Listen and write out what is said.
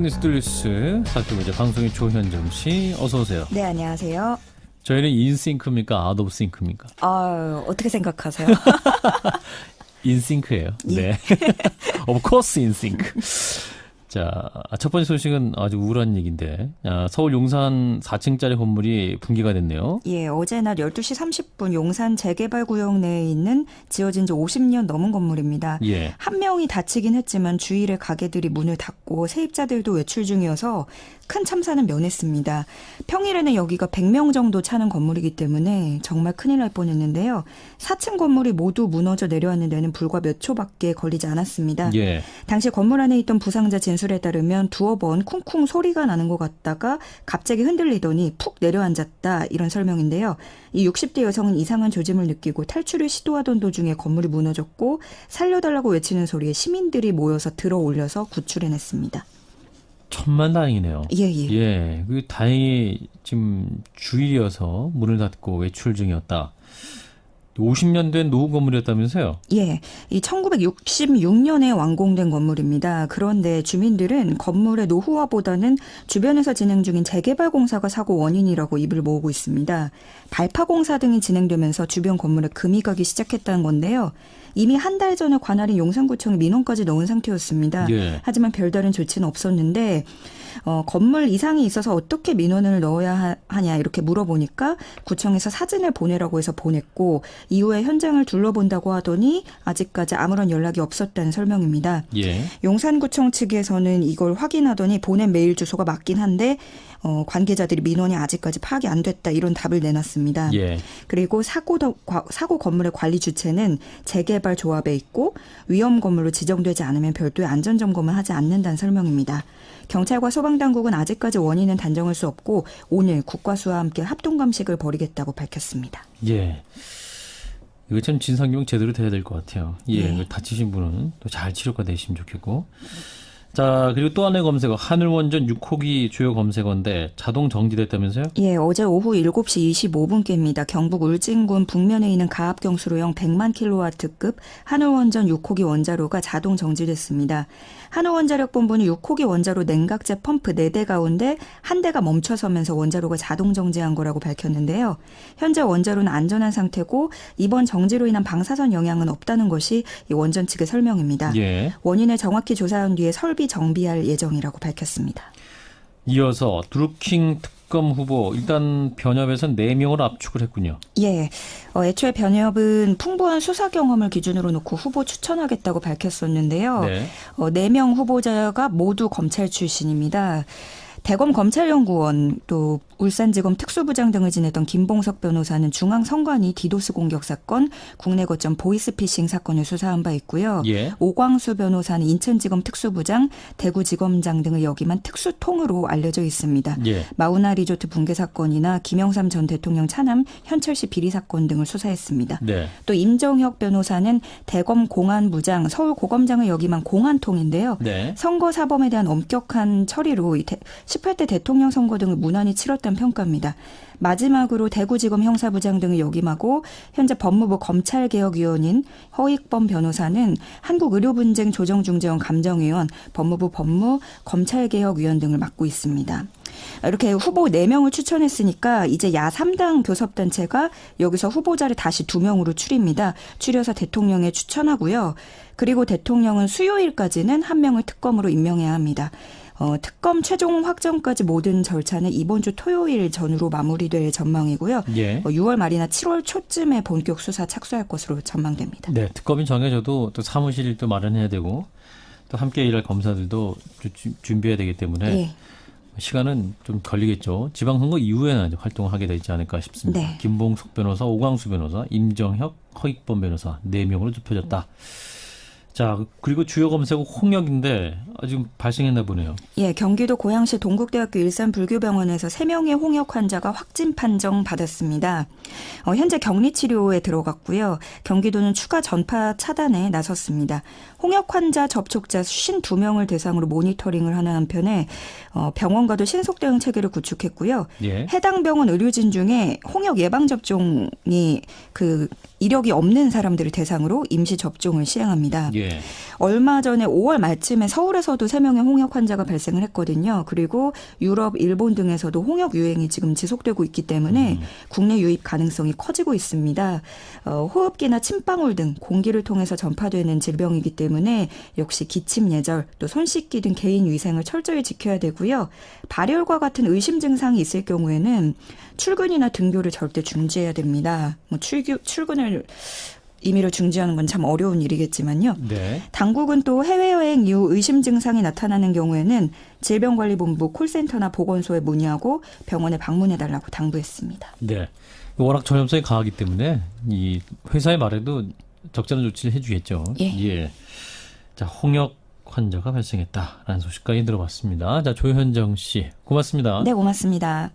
뉴스 살펴보죠. 방송의 조현정 씨, 어서 오세요. 네, 안녕하세요. 저희는 인싱크입니까? 아웃 오브 싱크입니까? 어떻게 생각하세요? 인싱크예요. 네. Of course 인싱크. 자, 첫 번째 소식은 아주 우울한 얘기인데 서울 용산 4층짜리 건물이 붕괴가 됐네요. 예, 어제 낮 12시 30분 용산 재개발구역 내에 있는 지어진 지 50년 넘은 건물입니다. 예. 한 명이 다치긴 했지만 주일에 가게들이 문을 닫고 세입자들도 외출 중이어서 큰 참사는 면했습니다. 평일에는 여기가 100명 정도 차는 건물이기 때문에 정말 큰일 날 뻔했는데요. 4층 건물이 모두 무너져 내려왔는 데는 불과 몇 초밖에 걸리지 않았습니다. 예. 당시 건물 안에 있던 부상자 진술에 따르면 두어 번 쿵쿵 소리가 나는 것 같다가 갑자기 흔들리더니 푹 내려앉았다, 이런 설명인데요. 이 60대 여성은 이상한 조짐을 느끼고 탈출을 시도하던 도중에 건물이 무너졌고 살려달라고 외치는 소리에 시민들이 모여서 들어 올려서 구출해냈습니다. 천만다행이네요. 예. 예. 그 다행히 지금 주일이어서 문을 닫고 외출 중이었다. 50년 된 노후 건물이었다면서요? 예, 이 1966년에 완공된 건물입니다. 그런데 주민들은 건물의 노후화보다는 주변에서 진행 중인 재개발 공사가 사고 원인이라고 입을 모으고 있습니다. 발파 공사 등이 진행되면서 주변 건물에 금이 가기 시작했다는 건데요. 이미 한 달 전에 관할인 용산구청에 민원까지 넣은 상태였습니다. 예. 하지만 별다른 조치는 없었는데 건물 이상이 있어서 어떻게 민원을 넣어야 하냐 이렇게 물어보니까 구청에서 사진을 보내라고 해서 보냈고 이후에 현장을 둘러본다고 하더니 아직까지 아무런 연락이 없었다는 설명입니다. 예. 용산구청 측에서는 이걸 확인하더니 보낸 메일 주소가 맞긴 한데 관계자들이 민원이 아직까지 파악이 안 됐다, 이런 답을 내놨습니다. 예. 그리고 사고 건물의 관리 주체는 재개발 조합에 있고 위험 건물로 지정되지 않으면 별도의 안전점검을 하지 않는다는 설명입니다. 경찰과 소방당국은 아직까지 원인은 단정할 수 없고 오늘 국과수와 함께 합동감식을 벌이겠다고 밝혔습니다. 예. 이거 참 진상규명 제대로 돼야 될 것 같아요. 예. 네. 다치신 분은 또 잘 치료가 되시면 좋겠고. 자, 그리고 또 하나의 검색어, 하늘원전 6호기 주요 검색어인데 자동 정지됐다면서요? 예, 어제 오후 7시 25분께입니다. 경북 울진군 북면에 있는 가압경수로용 100만 킬로와트급 한울원전 6호기 원자로가 자동 정지됐습니다. 한울원자력본부는 6호기 원자로 냉각제 펌프 4대 가운데 한 대가 멈춰서면서 원자로가 자동 정지한 거라고 밝혔는데요. 현재 원자로는 안전한 상태고 이번 정지로 인한 방사선 영향은 없다는 것이 이 원전 측의 설명입니다. 예. 원인을 정확히 조사한 뒤에 설비 정비할 예정이라고 밝혔습니다. 이어서 드루킹 특검 후보, 일단 변협에선 4명을 압축을 했군요. 예, 애초에 변협은 풍부한 수사 경험을 기준으로 놓고 후보 추천하겠다고 밝혔었는데요. 네. 4명 후보자가 모두 검찰 출신입니다. 대검 검찰연구원, 또 울산지검 특수부장 등을 지냈던 김봉석 변호사는 중앙선관위 디도스 공격 사건, 국내 거점 보이스피싱 사건을 수사한 바 있고요. 예. 오광수 변호사는 인천지검 특수부장, 대구지검장 등을 역임한 특수통으로 알려져 있습니다. 예. 마우나 리조트 붕괴 사건이나 김영삼 전 대통령 차남 현철씨 비리 사건 등을 수사했습니다. 네. 또 임정혁 변호사는 대검 공안부장, 서울고검장을 역임한 공안통인데요. 네. 선거 사범에 대한 엄격한 처리로 18대 대통령 선거 등을 무난히 치렀다는 평가입니다. 마지막으로 대구지검 형사부장 등을 역임하고 현재 법무부 검찰개혁위원인 허익범 변호사는 한국의료분쟁조정중재원 감정위원, 법무부 법무 검찰개혁위원 등을 맡고 있습니다. 이렇게 후보 4명을 추천했으니까 이제 야3당 교섭단체가 여기서 후보자를 다시 2명으로 추립니다. 추려서 대통령에 추천하고요. 그리고 대통령은 수요일까지는 1명을 특검으로 임명해야 합니다. 특검 최종 확정까지 모든 절차는 이번 주 토요일 전후로 마무리될 전망이고요. 예. 6월 말이나 7월 초쯤에 본격 수사 착수할 것으로 전망됩니다. 네. 특검이 정해져도 또 사무실을 또 마련해야 되고 또 함께 일할 검사들도 준비해야 되기 때문에 예. 시간은 좀 걸리겠죠. 지방선거 이후에는 활동을 하게 되지 않을까 싶습니다. 네. 김봉석 변호사, 오광수 변호사, 임정혁, 허익범 변호사 4명으로 좁혀졌다. 자, 그리고 주요 검색어 홍역인데 지금 발생했나 보네요. 예, 경기도 고양시 동국대학교 일산불교병원에서 3명의 홍역 환자가 확진 판정 받았습니다. 현재 격리치료에 들어갔고요. 경기도는 추가 전파 차단에 나섰습니다. 홍역 환자 접촉자 52명을 대상으로 모니터링을 하는 한편에 병원과도 신속 대응 체계를 구축했고요. 예. 해당 병원 의료진 중에 홍역 예방접종이 이력이 없는 사람들을 대상으로 임시 접종을 시행합니다. 예. 얼마 전에 5월 말쯤에 서울에서도 3명의 홍역 환자가 발생을 했거든요. 그리고 유럽, 일본 등에서도 홍역 유행이 지금 지속되고 있기 때문에 국내 유입 가능성이 커지고 있습니다. 호흡기나 침방울 등 공기를 통해서 전파되는 질병이기 때문에 역시 기침 예절, 또 손 씻기 등 개인 위생을 철저히 지켜야 되고요. 발열과 같은 의심 증상이 있을 경우에는 출근이나 등교를 절대 중지해야 됩니다. 뭐 출근을 임의로 중지하는 건 참 어려운 일이겠지만요. 네. 당국은 또 해외여행 이후 의심 증상이 나타나는 경우에는 질병관리본부 콜센터나 보건소에 문의하고 병원에 방문해달라고 당부했습니다. 네. 워낙 전염성이 강하기 때문에 이 회사의 말에도 적절한 조치를 해주겠죠. 예. 자, 홍역 환자가 발생했다라는 소식까지 들어봤습니다. 자, 조현정 씨, 고맙습니다. 네, 고맙습니다.